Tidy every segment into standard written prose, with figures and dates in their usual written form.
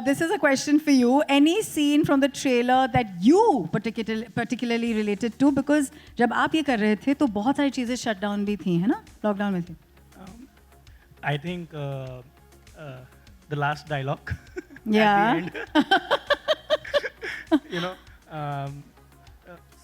this is a question for you. Any scene from the trailer that you particularly related to? Because जब आप ये कर रहे थे तो बहुत सारी चीजें shut down भी थी, है ना? Lockdown में थी. I think the last dialogue. Yeah. At the end.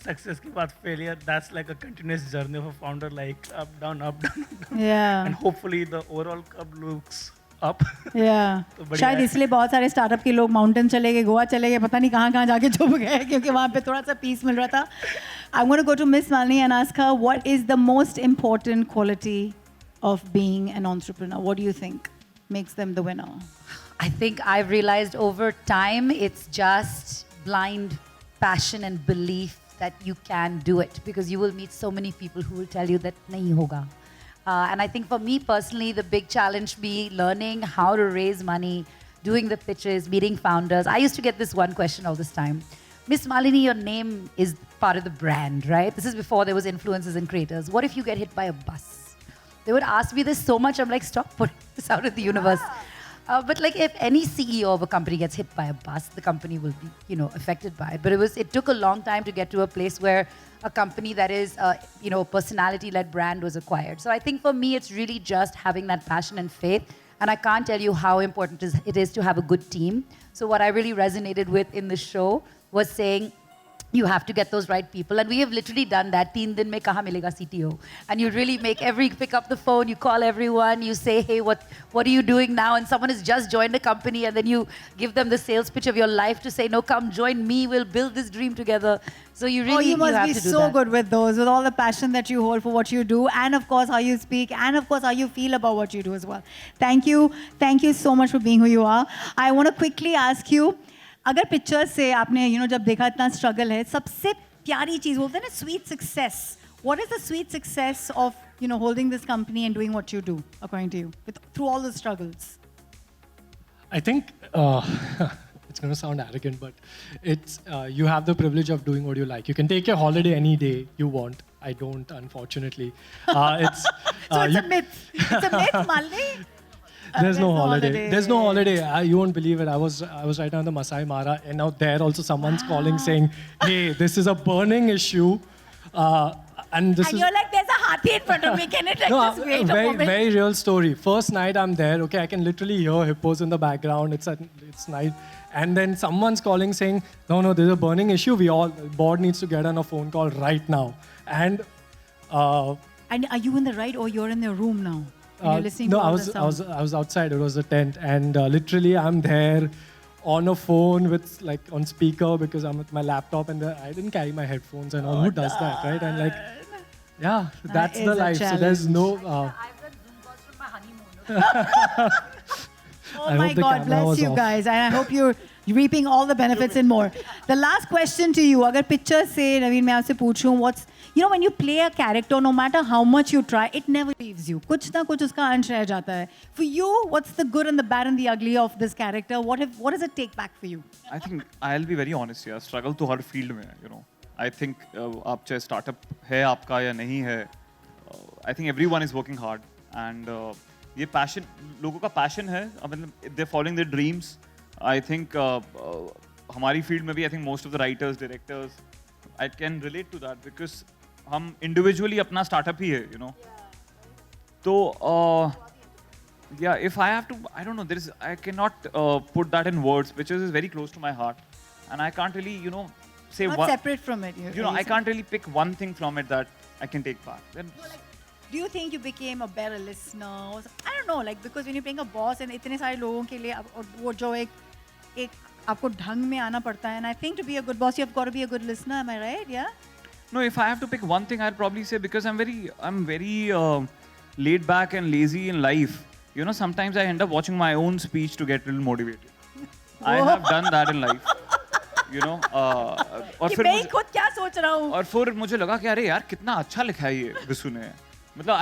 Success के बाद failure. That's like a continuous journey of a founder, like up, down, up, down, up, down. Yeah. And hopefully the overall curve looks up. Yeah. शायद इसलिए बहुत सारे startup के लोग mountain चले गए, गोवा चले गए, पता नहीं कहाँ जाके छुप गए क्योंकि वहाँ पे थोड़ा सा पीस मिल रहा था. I'm going to go to Miss Malini and ask her, what is the most important quality of being an entrepreneur? What do you think makes them the winner? I think I've realized over time it's just blind passion and belief that you can do it, because you will meet so many people who will tell you that nahi hoga. And I think for me personally, the big challenge be learning how to raise money, doing the pitches, meeting founders. I used to get this one question all this time. Miss Malini, your name is part of the brand, right? This is before there was influencers and creators. What if you get hit by a bus? They would ask me this so much, I'm like, stop putting this out of the universe. But like if any CEO of a company gets hit by a bus, the company will be, affected by it. But it took a long time to get to a place where a company that is, a personality-led brand was acquired. So I think for me, it's really just having that passion and faith. And I can't tell you how important it is to have a good team. So what I really resonated with in the show was saying, you have to get those right people. And we have literally done that. 3 din mein kahan milega CTO? And you really pick up the phone, you call everyone, you say, hey, what are you doing now? And someone has just joined the company, and then you give them the sales pitch of your life to say, no, come join me, we'll build this dream together. So you really you must have be to do so that. good with those, with all the passion that you hold for what you do, and of course how you speak, and of course how you feel about what you do as well. Thank you so much for being who you are. I want to quickly ask you, अगर pictures से आपने जब देखा इतना struggle है, सबसे प्यारी चीज बोलते हैं ना, sweet success. What is the sweet success of holding this company and doing what you do, according to you, through all the struggles? I think it's going to sound arrogant, but it's you have the privilege of doing what you like. You can take your holiday any day you want. I don't, unfortunately. It's so it's a myth. It's a myth, Malini. There's no holiday. There's no holiday. You won't believe it. I was right on the Masai Mara, and out there also someone's calling saying, "Hey, this is a burning issue," and you're like, "There's a hathi in front of me. Can it just wait a moment?" Very real story. First night I'm there. Okay, I can literally hear hippos in the background. It's night, and then someone's calling saying, "No, there's a burning issue. Board needs to get on a phone call right now." And are you in the right, or you're in the room now? You're listening to I was outside. It was a tent, and literally I'm there on a phone with on speaker because I'm with my laptop, and I didn't carry my headphones and all. Who does that, right? And that's the life. So there's no. I've done Zoom calls from my honeymoon. Oh my God, bless you guys. And I hope you're reaping all the benefits and more. The last question to you, अगर picture से नवीन मैं आपसे पूछूं, when you play a character, no matter how much you try, it never leaves you. कुछ ना कुछ उसका अंश रह जाता है. For you, what's the good and the bad and the ugly of this character? What does it take back for you? I think I'll be very honest here. Struggle तो हर field में है, I think आप चाहे startup है आपका या नहीं है, I think everyone is working hard, and ये passion, लोगों का passion है, they're following their dreams. I think हमारी field में भी, I think most of the writers, directors, I can relate to that because हम individually अपना startup ही है, तो if I have to, I don't know, I cannot put that in words, which is very close to my heart, and I can't really, say not separate from it. I can't really pick one thing from it that I can take back. Then, do you think you became a better listener? I don't know, because when you're playing a boss and इतने सारे लोगों के लिए वो जो एक आपको ढंग में आना पड़ता है, and I think to be a good boss, you have got to be a good listener. Am I right? Yeah. No, if I have to pick one thing, I'd probably say, because I'm very laid back and lazy in life. Sometimes I end up watching my own speech to get a little motivated. I have done that in life. और फिर मैं खुद क्या सोच रहा हूँ? और फिर मुझे लगा कि अरे यार कितना अच्छा लिखा है ये विसु ने. मतलब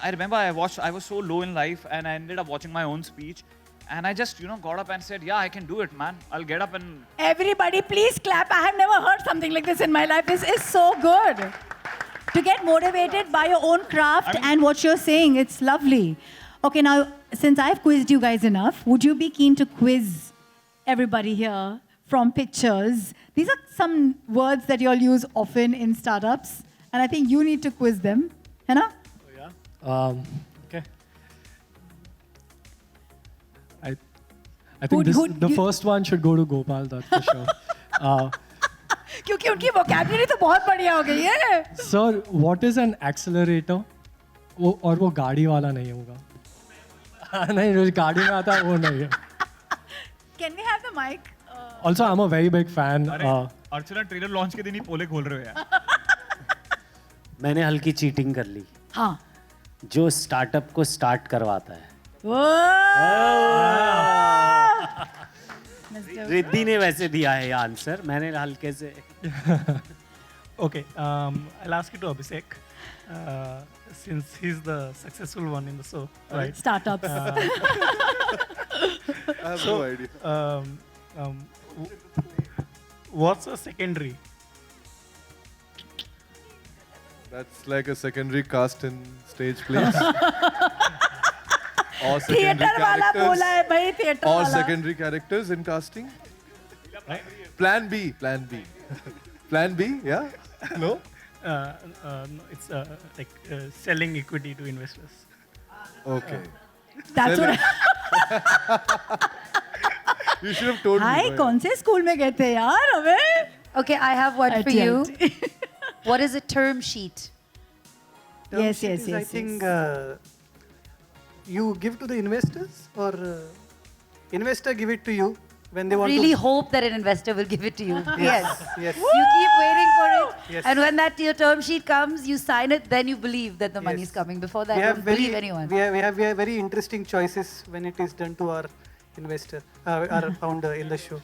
I remember I was so low in life, and I ended up watching my own speech. And I just, got up and said, yeah, I can do it, man. I'll get up and... Everybody, please clap. I have never heard something like this in my life. This is so good. To get motivated by your own craft and what you're saying, it's lovely. Okay, now, since I've quizzed you guys enough, would you be keen to quiz everybody here from pictures. These are some words that you all use often in startups, and I think you need to quiz them. है ना? Okay. I think the first one should go to Gopal, that's for sure. क्योंकि उनकी vocabulary तो बहुत बढ़िया हो गई है. Sir, what is an accelerator? और वो गाड़ी वाला नहीं होगा. नहीं, जो गाड़ी में आता है वो नहीं है. Can we have the mic? Also, I'm a very big fan. Archana trailer launch के दिन ही पोले खोल रहे हो यार. मैंने हल्की चीटिंग कर ली. हाँ. जो स्टार्टअप को स्टार्ट करवाता है. रिद्धि ने वैसे दिया है ये आंसर, मैंने हल्के से. Okay, I'll ask you to Abhishek, since he's the successful one in the show, right? Startups. I have no idea. What's a secondary? That's like a secondary cast in stage plays. Or secondary theatre वाला बोला है भाई, theatre Or वाला. secondary characters in casting. Plan B. Plan B, yeah? No? No, it's like selling equity to investors. Okay. That's Sell what. You should have told me. Hi, bhai. कौन से school में गए थे यार हमें? Okay, I have one for you. Right. What is a term sheet? Yes, Term yes, sheet is, yes, I yes. think you give to the investors, or investor give it to you when they want Really to. hope that an investor will give it to you. Yes. Yes. You keep waiting for it, Yes. and when that your term sheet comes, you sign it. Then you believe that the money is Yes. coming. Before that, We have don't very believe anyone. we have very interesting choices when it is done to our investor, our founder in the show.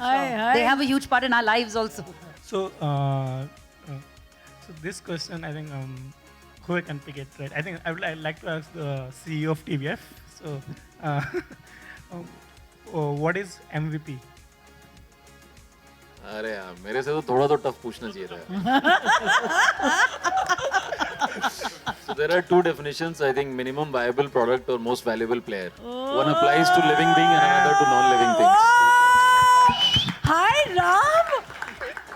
Yeah. They have a huge part in our lives also. So, so this question, I think, who I can pick it, right? I think I'd like to ask the CEO of TVF. So, what is MVP? अरे यार मेरे से तो थोड़ा तो tough पूछना चाहिए था. So there are two definitions. I think minimum viable product or most valuable player. One applies to living being and another to non-living things. हाय राम,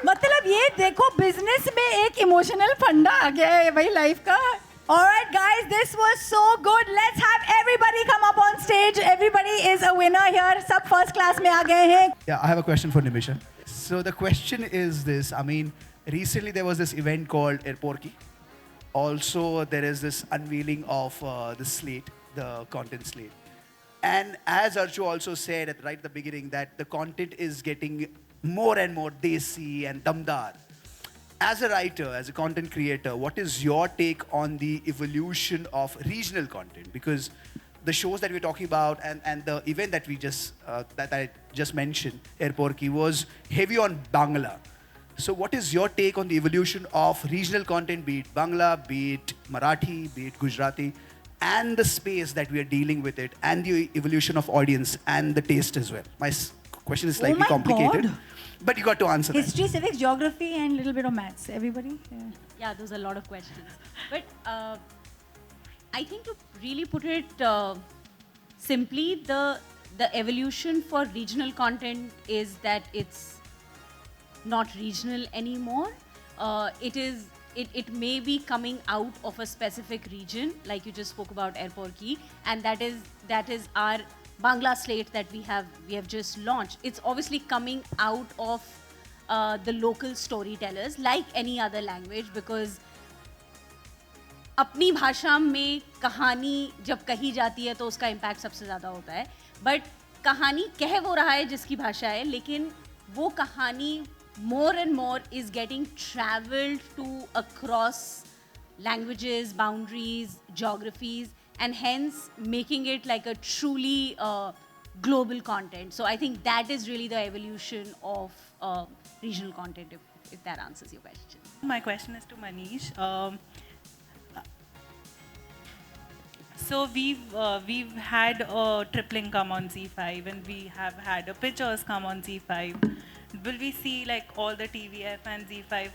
मतलब ये देखो बिजनेस में एक इमोशनल फंडा आ गया है भाई लाइफ का. Alright guys, this was so good. Let's have everybody come up on stage. Everybody is a winner here. सब first class में आ गए हैं. Yeah, I have a question for Nimisha. So the question is this. I mean, recently there was this event called Airporki. Also, there is this unveiling of the slate, the content slate. And as Archu also said right at the beginning, that the content is getting more and more desi and damdar. As a writer, as a content creator, what is your take on the evolution of regional content? Because the shows that we're talking about and the event that we just that I just mentioned, Airporki, was heavy on Bangla. So what is your take on the evolution of regional content, be it Bangla, be it Marathi, be it Gujarati, and the space that we are dealing with it, and the evolution of audience and the taste as well? My question is slightly my complicated, God. but you got to answer that. History, civics, geography, and a little bit of maths. Everybody? Yeah, those are a lot of questions. But I think to really put it simply, the evolution for regional content is that it's not regional anymore. It may be coming out of a specific region, like you just spoke about Airporki, and that is our Bangla slate that we have just launched. It's obviously coming out of the local storytellers, like any other language, because अपनी भाषा में कहानी जब कही जाती है तो उसका इम्पैक्ट सबसे ज़्यादा होता है. बट कहानी कह वो रहा है जिसकी भाषा है, लेकिन वो कहानी more and more is getting traveled to across languages, boundaries, geographies, and hence making it like a truly global content. So I think that is really the evolution of regional content, if that answers your question. My question is to Manish. So we've had a tripling come on Z5, and we have had a pictures come on Z5. Will we see like all the TVF and Z5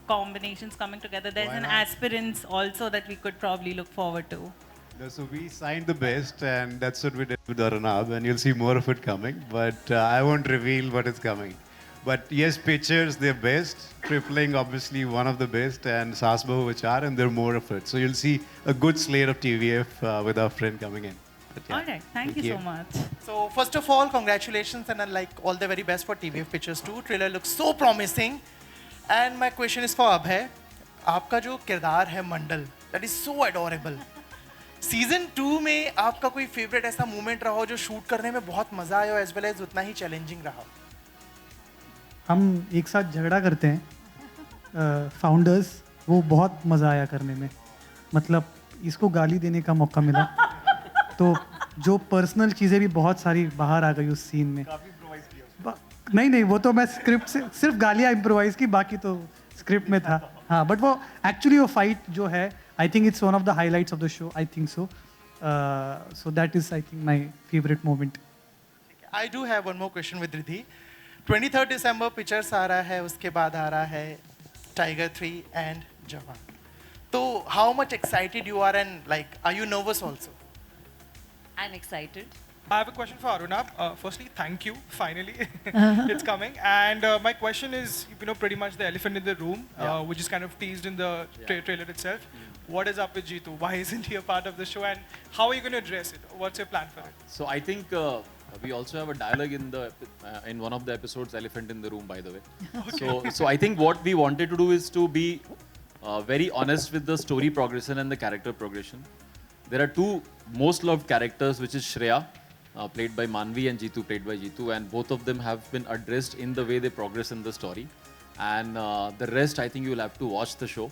combinations coming together? There's an aspirants also that we could probably look forward to. No, so we signed the best, and that's what we did with Arnab, and you'll see more of it coming. But I won't reveal what is coming. But yes, pictures, they're best. Tripling, obviously, one of the best, and Saas Bahu Vichar, and there are more of it. So you'll see a good slate of TVF with our friend coming in. But yeah, All right, thank you so much. So first of all, congratulations and like all the very best for TVF Pictures too. Trailer looks so promising. And my question is for Abhay. आपका जो किरदार है मंडल, that is so adorable. Season 2 में आपका कोई favourite ऐसा moment रहा हो जो शूट करने में बहुत मजा आया हो एज वेल एज उतना ही चैलेंजिंग रहा हो? हम एक साथ झगड़ा करते हैं फाउंडर्स, वो बहुत मज़ा आया करने में. मतलब इसको गाली देने का मौका मिला तो जो पर्सनल चीज़ें भी बहुत सारी बाहर आ गई उस सीन में. नहीं, वो तो मैं स्क्रिप्ट से सिर्फ गालियाँ इम्प्रोवाइज की, बाकी तो स्क्रिप्ट में था. हाँ, बट वो एक्चुअली वो फाइट जो है, I think it's one of the highlights of the show. I think so. So that is I think my favourite moment. I do have one more question with Riddhi. 23rd दिसंबर pictures आ रहा है, उसके बाद आ रहा है टाइगर 3 एंड जवान. तो how much excited you are and like are you nervous also? I'm excited. I have a question for Arunab. Firstly, thank you. Finally, it's coming. And my question is, pretty much the elephant in the room, which is kind of teased in the trailer itself. What is up with Jeetu? Why isn't he a part of the show? And how are you going to address it? What's your plan for it? So I think we also have a dialogue in one of the episodes, Elephant in the Room, by the way. Okay. So I think what we wanted to do is to be very honest with the story progression and the character progression. There are two most loved characters, which is Shreya, played by Manvi, and Jeetu, played by Jeetu, and both of them have been addressed in the way they progress in the story. And the rest, I think you'll have to watch the show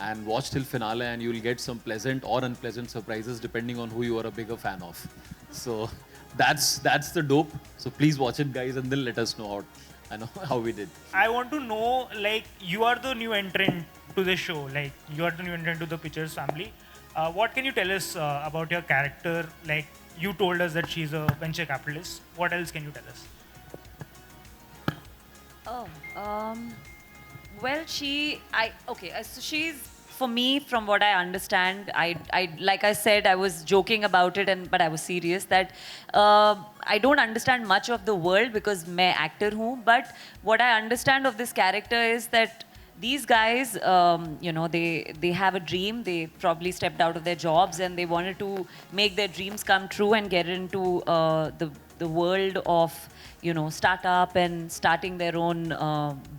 and watch till finale, and you'll get some pleasant or unpleasant surprises depending on who you are a bigger fan of. So that's the dope. So please watch it, guys, and then let us know how we did. I want to know, like, you are the new entrant to the show. Like, you are the new entrant to the Pictures family. What can you tell us about your character? Like, you told us that she's a venture capitalist. What else can you tell us? Well, so she's, for me, from what I understand, I like I said, I was joking about it, but I was serious that I don't understand much of the world because मैं actor हूँ. But what I understand of this character is that these guys, they have a dream. They probably stepped out of their jobs and they wanted to make their dreams come true and get into the world of, startup and starting their own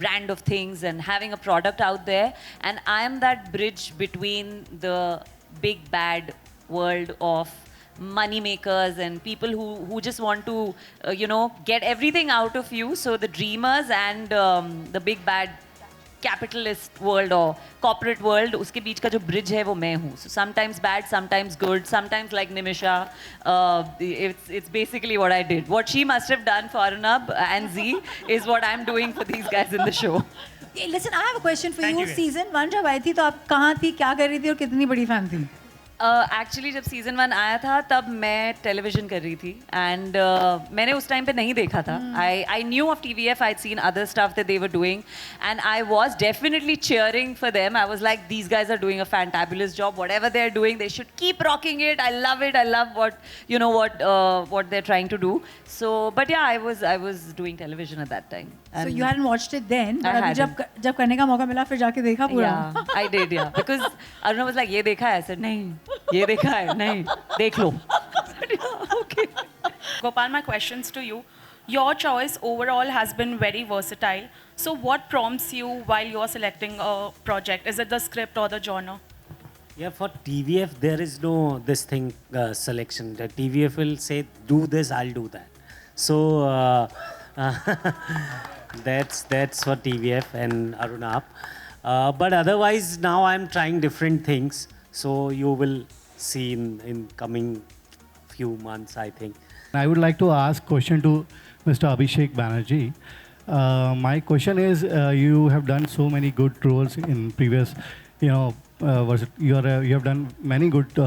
brand of things and having a product out there. And I am that bridge between the big bad world of money makers and people who just want to, get everything out of you. So the dreamers and the big bad capitalist world or corporate world, उसके बीच का जो bridge है वो मैं हूँ. So sometimes bad, sometimes good, sometimes like Nimisha. It's basically what I did. What she must have done for Arnab and Z is what I'm doing for these guys in the show. Listen, I have a question for you. Season 1 जब आई थी तो आप कहाँ थी, क्या कर रही थी और कितनी बड़ी fan थी? एक्चुअली जब सीजन 1 आया था तब मैं टेलीविजन कर रही थी एंड मैंने उस टाइम पे नहीं देखा था. I knew of TVF, I seen other stuff that they were doing and I was definitely cheering for them. I was like, these guys are doing a fantabulous job. Whatever they're doing, they should keep rocking it. I love it. I love what they're trying to do. So, but yeah, I was doing television at that time. So you hadn't watched it then, but I अभी जब करने का मौका मिला फिर जाके देखा पूरा. Yeah, I did, yeah. Because Aruna was like, ये देखा है? I said, नहीं. ये देखा है? नहीं. देख लो. Okay. Gopal, my questions to you. Your choice overall has been very versatile. So what prompts you while you're selecting a project? Is it the script or the genre? Yeah, for TVF, there is no this thing selection. The TVF will say, do this, I'll do that. So that's for TVF and Arunab. But otherwise, now I'm trying different things. So you will see in coming few months, I think. I would like to ask question to Mr. Abhishek Banerjee. My question is, you have done so many good roles in previous, you have done many good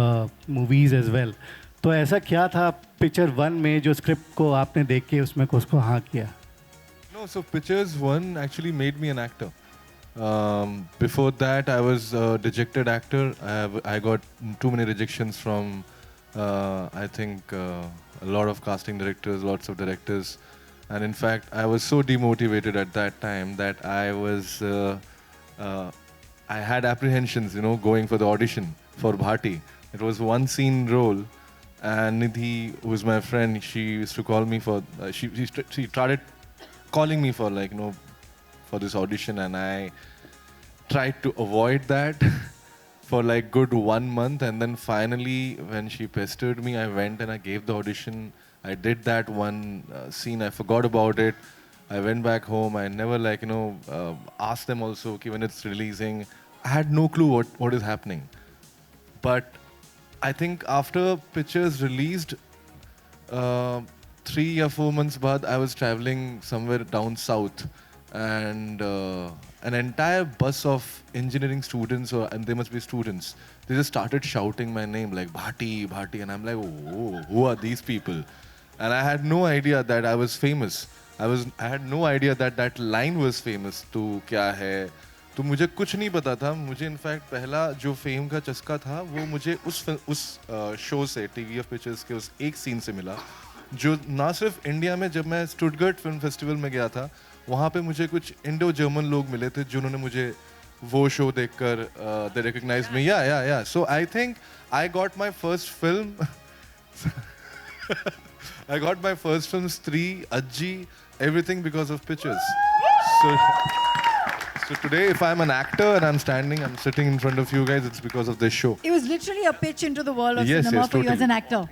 movies as well. तो ऐसा क्या था picture 1 में जो script को आपने देख के उसमें उसको हाँ किया? No, so Pictures 1 actually made me an actor. Before that, I was a dejected actor. I got too many rejections from, I think, a lot of casting directors, lots of directors. And in fact, I was so demotivated at that time that I had apprehensions, going for the audition for Bhati. It was one scene role, and Nidhi, who was my friend, she used to call me for, she started calling me for for this audition, and I tried to avoid that for like good 1 month, and then finally when she pestered me, I went and I gave the audition. I did that one scene, I forgot about it. I went back home, I never asked them also okay, when it's releasing. I had no clue what is happening. But I think after pictures released, 3 or 4 months baad, I was traveling somewhere down south, and an entire bus of engineering students, and they must be students, they just started shouting my name like Bhati, Bhati, and I'm like, oh, who are these people? And I had no idea that I was famous. I had no idea that that line was famous. तो क्या है? तो मुझे कुछ नहीं पता था. मुझे इनफैक्ट पहला जो फेम का चस्का था वो मुझे उस शो से TVF पिक्चर्स के उस एक सीन से मिला, जो ना सिर्फ इंडिया में, जब मैं स्टुटगर्ट फिल्म फेस्टिवल में गया था, वहाँ पे मुझे कुछ इंडो जर्मन लोग मिले थे जिन्होंने मुझे वो शो देखकर दे recognise me. Yeah so I think I got my first film I got my first film, Stree, Ajji, everything because of pictures. So today, if I'm an actor and I'm sitting in front of you guys, it's because of this show. It was literally a pitch into the world of Yes, cinema for you totally. as an actor.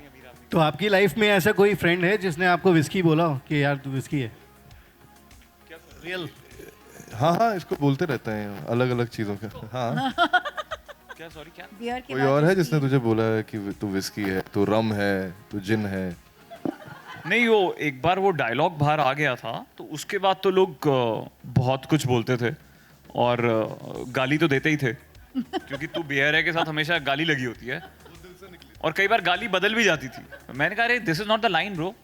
तो आपकी life में ऐसा कोई friend है जिसने आपको whisky बोला हो कि यार तू विस्की है? रियल? हाँ, इसको बोलते रहते हैं अलग अलग चीजों के. हाँ. क्या सॉरी क्या? बियर के कोई और है जिसने तुझे बोला है कि तू विस्की है, तू रम है, तू जिन है? नहीं, वो एक बार वो डायलॉग बाहर आ गया था, तो उसके बाद तो लोग बहुत कुछ बोलते थे और गाली तो देते ही थे, क्योंकि तू बियर है के साथ हमेशा गाली लगी होती है और कई बार गाली बदल भी जाती थी. मैंने कहा, अरे this is not the line bro,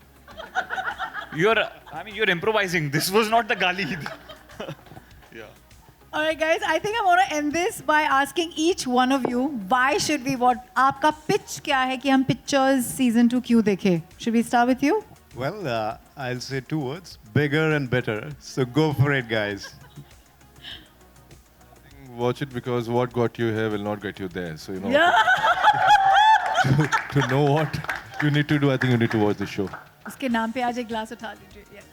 you are improvising, this was not the गाली. All right, guys, I think I'm going to end this by asking each one of you, why should we watch? आपका pitch क्या है कि हम Pictures season 2 क्यों देखें? Should we start with you? Well, I'll say 2 words: bigger and better. So go for it, guys. Watch it because what got you here will not get you there. So Yeah. to know what you need to do, I think you need to watch the show. उसके नाम पे आज एक glass उठा लीजिए. Yes.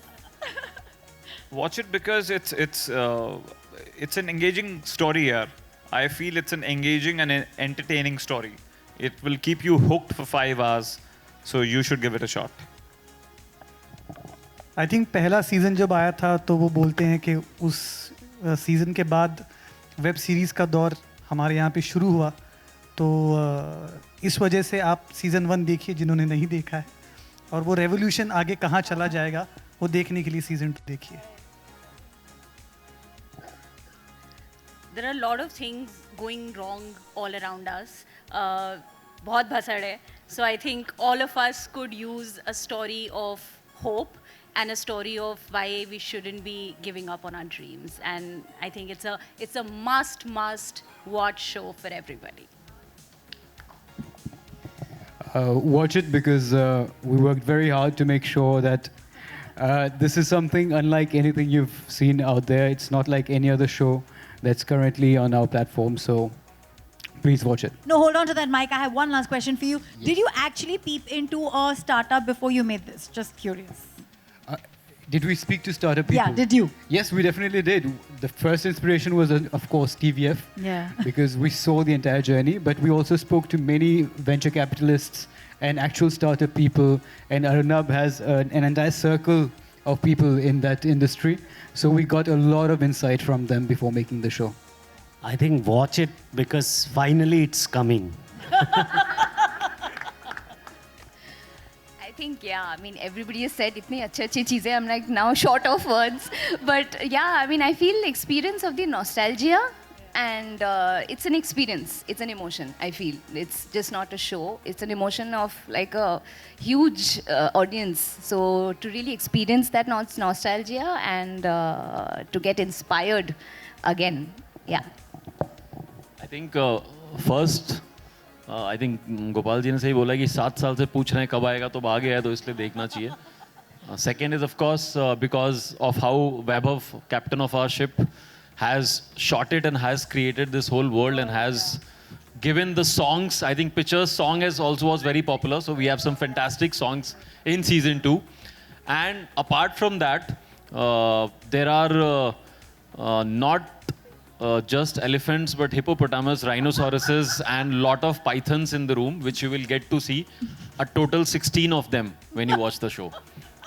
Watch it because it's an engaging story here. I feel it's an engaging and an entertaining story. It will keep you hooked for 5 hours, so you should give it a shot. I think पहला season जब आया था तो वो बोलते हैं कि उस सीज़न के बाद वेब सीरीज़ का दौर हमारे यहाँ पे शुरू हुआ. तो इस वजह से आप सीज़न 1 देखिए जिन्होंने नहीं देखा है, और वो रेवोल्यूशन आगे कहाँ चला जाएगा वो देखने के लिए सीज़न 2 देखिए. There are a lot of things going wrong all around us. बहुत भसड़ है. So I think all of us could use a story of hope and a story of why we shouldn't be giving up on our dreams. And I think it's a must watch show for everybody. Watch it because we worked very hard to make sure that this is something unlike anything you've seen out there. It's not like any other show that's currently on our platform. So please watch it. No, hold on to that, Mike. I have one last question for you. Yes. Did you actually peep into a startup before you made this? Just curious. Did we speak to startup people? Yeah, did you? Yes, we definitely did. The first inspiration was, of course, TVF. Yeah. Because we saw the entire journey, but we also spoke to many venture capitalists and actual startup people. And Arnab has an entire circle of people in that industry. So we got a lot of insight from them before making the show. I think watch it because finally it's coming. I think, yeah, I mean, everybody has said itni अच्छी चीज़ें. I'm like now short of words. But yeah, I mean, I feel the experience of the nostalgia and it's an experience. It's an emotion. I feel it's just not a show. It's an emotion of like a huge audience. So to really experience that nostalgia and to get inspired again, yeah. I think first, I think Gopal ji ने सही बोला कि 7 साल से पूछ रहे हैं कब आएगा, तो अब आ गया है, तो इसलिए देखना चाहिए. Second is of course because of how Vaibhav, captain of our ship, has shot it and has created this whole world and has given the songs. I think Picture's song has also was very popular, so we have some fantastic songs in season 2. And apart from that, there are not just elephants, but hippopotamus, rhinoceroses, and lot of pythons in the room, which you will get to see. A total 16 of them when you watch the show.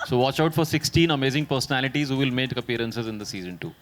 So watch out for 16 amazing personalities who will make appearances in the season 2.